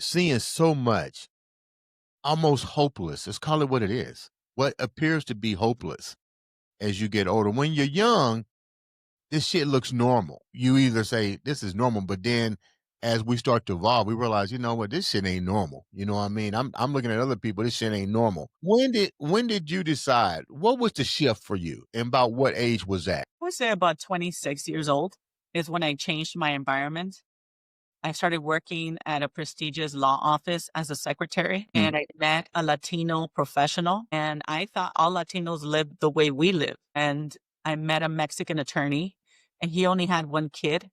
seeing so much almost hopeless. Let's call it what it is. What appears to be hopeless as you get older. When you're young, this shit looks normal. You either say this is normal, but then as we start to evolve, we realize, you know what, this shit ain't normal. You know what I mean? I'm looking at other people, this shit ain't normal. When did you decide? What was the shift for you? And about what age was that? I would say about 26 years old is when I changed my environment. I started working at a prestigious law office as a secretary, Mm. and I met a Latino professional, and I thought all Latinos lived the way we live. And I met a Mexican attorney, and he only had one kid.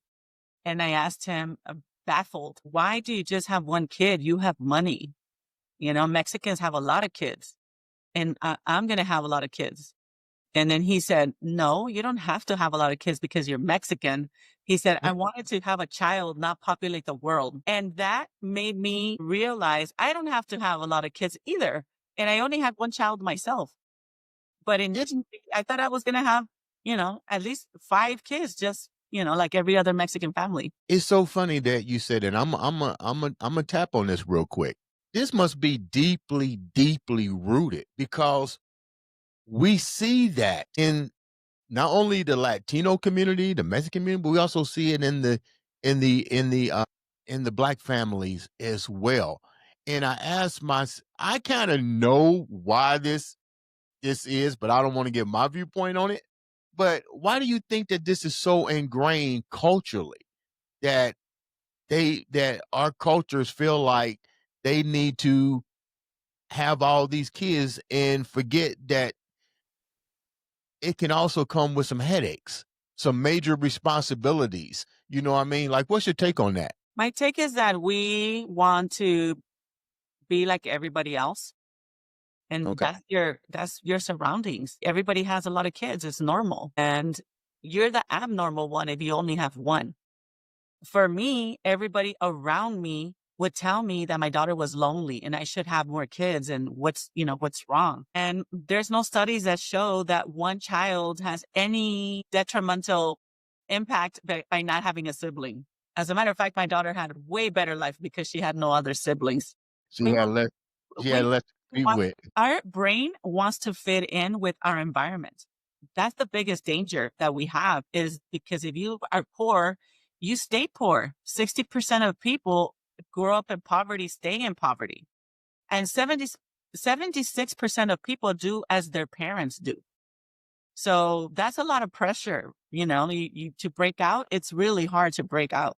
And I asked him, baffled, why do you just have one kid? You have money. You know, Mexicans have a lot of kids, and I'm going to have a lot of kids. And then he said, no, you don't have to have a lot of kids because you're Mexican. He said, I wanted to have a child, not populate the world. And that made me realize I don't have to have a lot of kids either. And I only had one child myself. But It's I thought I was going to have, at least 5 kids, just, like every other Mexican family. it's so funny that you said it. I'm a tap on this real quick. This must be deeply, deeply rooted because we see that in not only the Latino community, the Mexican community, but we also see it in the black families as well. And I kind of know why this is, but I don't want to give my viewpoint on it. But why do you think that this is so ingrained culturally that that our cultures feel like they need to have all these kids and forget that it can also come with some headaches, some major responsibilities. You know what I mean? Like, what's your take on that? My take is that we want to be like everybody else. And Okay. that's your surroundings. Everybody has a lot of kids. It's normal. And you're the abnormal one if you only have one. For me, everybody around me would tell me that my daughter was lonely and I should have more kids and what's wrong. And there's no studies that show that one child has any detrimental impact by not having a sibling. As a matter of fact, my daughter had a way better life because she had no other siblings. She We had want, less she had we less to compete want, with. our brain wants to fit in with our environment. That's the biggest danger that we have is because if you are poor, you stay poor. 60% of people grow up in poverty, stay in poverty. And 76% of people do as their parents do. So that's a lot of pressure, to break out. It's really hard to break out.